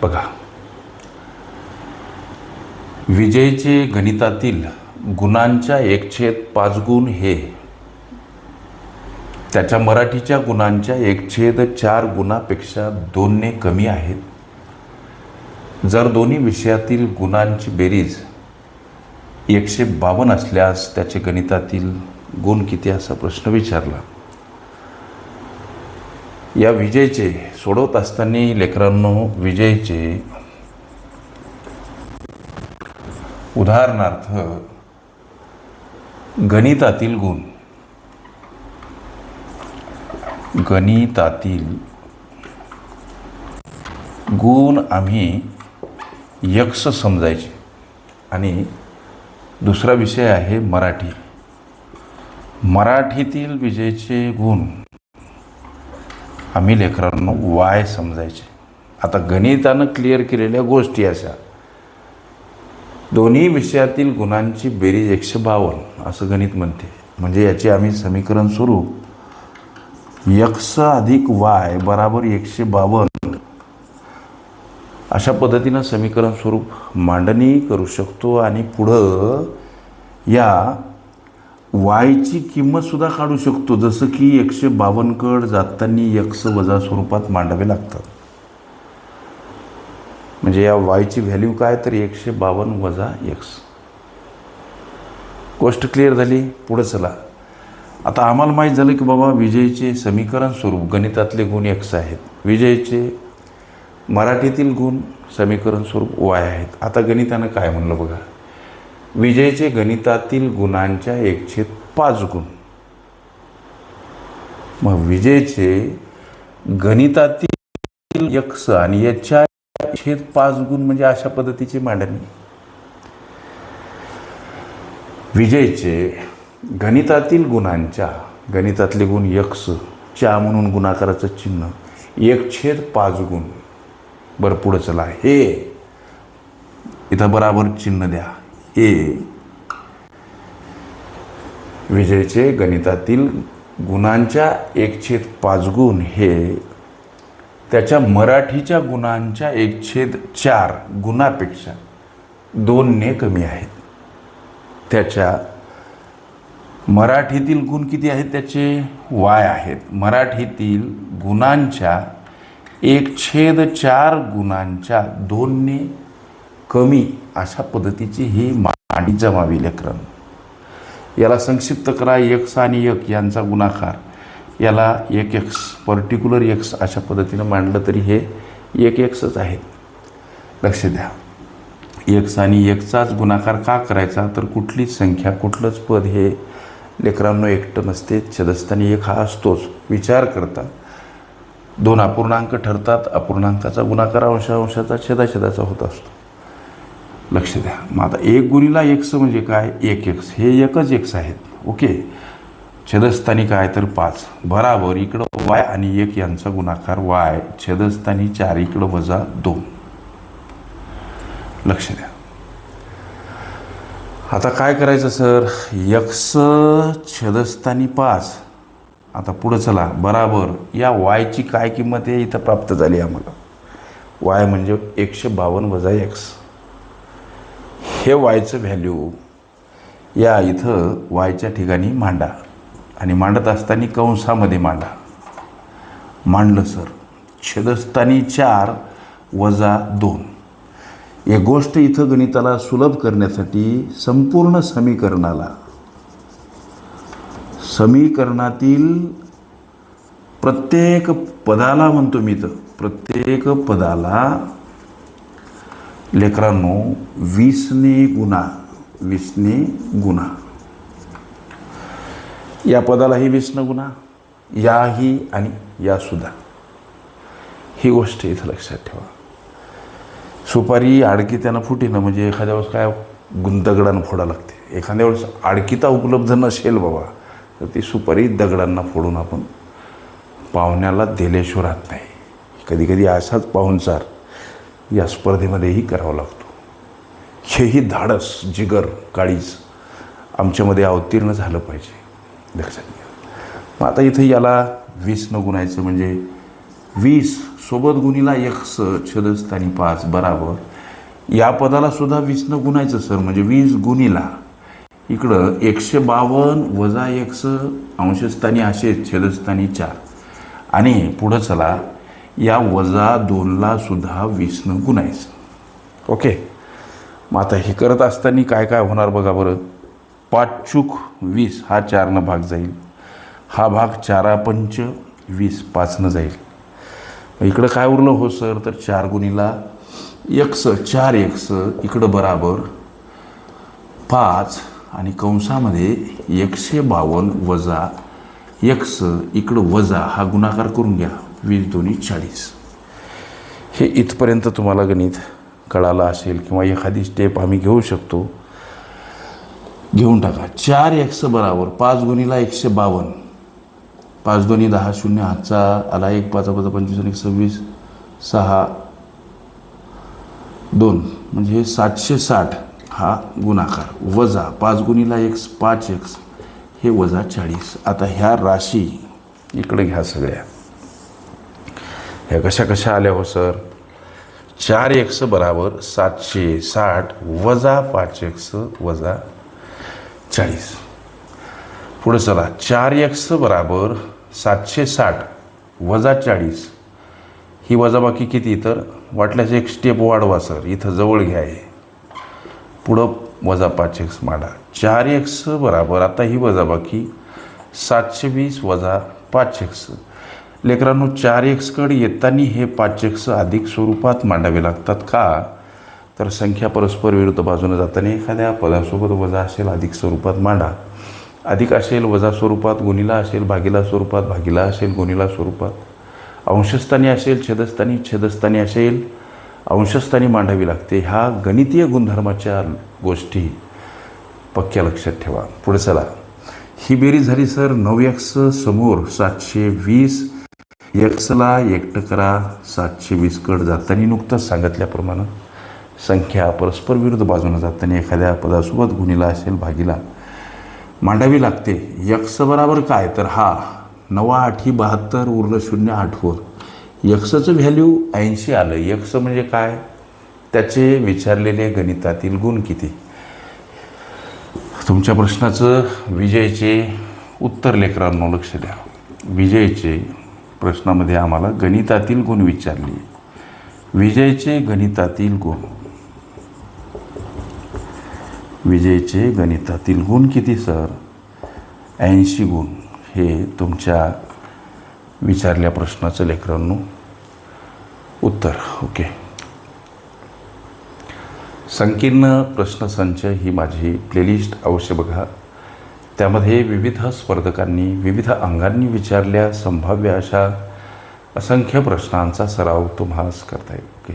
बघा, विजयचे गणितातील गुणांच्या 1/5 गुण हे त्याच्या मराठीच्या गुणांच्या 1/4 गुणापेक्षा 2ने कमी आहेत। जर दोन्ही विषयातील गुणांची बेरीज 152 असल्यास त्याचे गणितातील गुण किती असा प्रश्न विचारला। या विजयचे सोडवत असताना लेकरांनो, विजयचे उदाहरणार्थ गणितातील गुण आम्ही यक्ष समजायचे आणि दुसरा विषय आहे मराठी। मराठीतील विजयचे गुण आम्ही लेकरांनो वाय समजायचे। आता गणितानं क्लिअर केलेल्या गोष्टी अशा, दोन्ही विषयातील गुणांची बेरीज 152 असं गणित म्हणते। म्हणजे याचे आम्ही समीकरण स्वरूप x अधिक y बराबर 152 अशा पद्धतीनं समीकरण स्वरूप मांडणी करू शकतो आणि पुढं या वायची किंमतसुद्धा काढू शकतो। जसं की 152 कड जाताना x वजा स्वरूपात मांडावे लागतात। म्हणजे या वायची व्हॅल्यू काय, तर 152 वजा x। गोष्ट क्लिअर झाली। पुढे चला, आता आम्हाला माहीत झालं की बाबा विजयचे समीकरण स्वरूप गणितातले गुण x आहेत, विजयचे मराठीतील गुण समीकरण स्वरूप y आहेत। आता गणितानं काय म्हणलं बघा, विजयचे गणितातील गुणांच्या 1/5 गुण। मग विजयचे गणितातील x आणि याच्या 1/5 गुण म्हणजे अशा पद्धतीची मांडणी। विजयचे गणितातील गुणांच्या, गणितातले गुण x च्या म्हणून गुणाकाराचं चिन्ह 1/5 गुण। बरं पुढं चला, हे इथं बराबर चिन्ह द्या। हे विजयचे गणितातील गुणांच्या 1/5 गुण हे त्याच्या मराठीच्या गुणांच्या 1/4 गुणापेक्षा 2ने कमी आहेत। त्याच्या मराठीतील गुण किती आहेत, त्याचे y आहेत। मराठीतील गुणांच्या 1/4 गुणांच्या 2ने कमी अशा पद्धतीची ही मांडणी जमावी लेकरांनो। याला संक्षिप्त करा, x आणि 1 यांचा गुणाकार, याला 1x पर्टिक्युलर x अशा पद्धतीनं मांडलं तरी हे 1xच आहे। लक्ष द्या, x आणि 1चाच गुणाकार का करायचा, तर कुठलीच संख्या कुठलंच पद हे लेकरांनो एकटं नसते, छेदस्थानी 1 हा असतोच। विचार करता 2 अपूर्णांक ठरतात, अपूर्णांकाचा गुणाकार अंशाचा छेदाछेदाचा होत असतो। लक्ष द्या, मग आता 1 गुणिला x म्हणजे काय, 1x, हे एकच x आहेत। ओके, छेदस्थानी काय तर 5 बराबर इकडं y आणि 1 यांचा गुणाकार y, छेदस्थानी 4 इकडं वजा 2। लक्ष द्या, आता काय करायचं सर, x छेदस्थानी 5। आता पुढं चला, बराबर या वायची काय किंमत आहे इथं प्राप्त झाली आम्हाला, y म्हणजे 152 वजा x। हे वायचं व्हॅल्यू या इथं वायच्या ठिकाणी मांडा आणि मांडत असताना कंसामध्ये मांडा। मांडलं सर, छेदस्थानी 4 वजा 2। एक गोष्ट इथं गणिताला सुलभ करण्यासाठी संपूर्ण समीकरणातील प्रत्येक पदाला म्हणतो मी, तर प्रत्येक पदाला लेकरांनो 20ने गुणा। या पदालाही 20 गुणा, याही आणि या सुद्धा। ही गोष्ट इथं लक्षात ठेवा। सुपारी आडकित्यानं फुटीनं म्हणजे एखाद्या वेळेस काय दगडानं फोडा लागते। एखाद्या वेळेस आडकिता उपलब्ध नसेल बाबा, तर ती सुपारी दगडांना फोडून आपण पाहुण्याला दिल्याशिवाय राहत नाही। कधी कधी असाच पाहुणचार या स्पर्धेमध्येही करावा लागतो। हेही धाडस, जिगर, काळीज आमच्यामध्ये अवतीर्ण झालं पाहिजे, लक्षात घ्या। मग आता इथं याला 20 गुणायचं म्हणजे 20 सोबत गुणीला एक्स छेदस्थानी 5 बराबर, या पदाला सुद्धा 20 गुणायचं सर, म्हणजे 20 गुणीला इकडं 152 वजा एक्स अंशस्थानी असे छेदस्थानी 4 आणि पुढं चला या वजा 2ला सुद्धा 20 गुणायचं. ओके, मग आता हे करत असताना काय काय होणार बघा बरं. 5 चूक 20 हा 4 भाग जाईल, हा भाग 4 पंच 20 5 जाईल. इकडं काय उरलं हो सर, तर 4 गुणीला एक्स 4 एक्स इकडं बराबर 5 आणि कंसामध्ये 152 वजा एक्स इकडं वजा, हा गुणाकार करून घ्या, 20 दोन्ही 40. हे इथपर्यंत तुम्हाला गणित कळालं असेल किंवा एखादी स्टेप आम्ही घेऊ शकतो, घेऊन टाका. 4 एक्स बराबर 5 गुणीला 152, 5 दोन्ही 10 0 हातचा आला 1 5 5 25 1 26 6 2 म्हणजे 760 हा गुणाकार वजा 5 गुणीला एक्स 5 एक्स हे वजा 40. आता ह्या राशी इकडे घ्या सगळ्या. ह्या कशा कशा आल्या हो सर. 4 एक्स बराबर 760 वजा 5 एक्स वजा 40. पुढे चला 4 एक्स बराबर 760 वजा 40, ही वजाबाकी किती, तर वाटल्यास एक स्टेप वाढवा सर, इथं जवळ घ्या आहे, पुढं वजा 5 एक्स मांडा. 4 एक्स बराबर आता ही वजाबाकी 720 वजा 5 एक्स. लेकरांनो 4 एक्सकडे येताना हे 5 एक्स अधिक स्वरूपात मांडावे लागतात का, तर संख्या परस्पर विरुद्ध बाजूने जाताना एखाद्या पदासोबत वजा असेल अधिक स्वरूपात मांडा, अधिक असेल वजा स्वरूपात, गुणिला असेल भागिला स्वरूपात, भागिला असेल गुणिला स्वरूपात, अंशस्थानी असेल छेदस्थानी, छेदस्थानी असेल अंशस्थानी मांडावी लागते. ह्या गणितीय गुणधर्माच्या गोष्टी पक्क्या लक्षात ठेवा. पुढे चला, ही बेरीज झाली सर. 9 एक्स समोर 720, एक्सला एकटं करा, 720 कडे जाताना नुकतंच सांगितल्याप्रमाणे संख्या परस्पर विरुद्ध बाजूने जाताना एखाद्या पदासोबत गुणिला असेल भागिला मांडावी लागते. एक्स बराबर काय, तर हा 9 8 72 उरलं 0 8 वर एक्सचं व्हॅल्यू 80 आलं. एक्स म्हणजे काय, त्याचे विचारलेले गणितातील गुण किती. तुमच्या प्रश्नाचं विजयचे उत्तर लेकरांनो लक्ष द्या. विजयचे प्रश्नामध्ये आम्हाला गणितातील गुण विचारले. विजयचे गणितातील गुण, विजयचे गणितातील गुण किती सर, 80 गुण. हे तुमच्या विचारल्या प्रश्नाचं लेकरांनो उत्तर. ओके, संकीर्ण प्रश्नसंच ही माझी प्लेलिस्ट अवश्य बघा. त्यामध्ये विविध स्पर्धकांनी विविध अंगांनी विचारल्या संभाव्य अशा असंख्य प्रश्नांचा सराव तुम्हास करता येईल. ओके.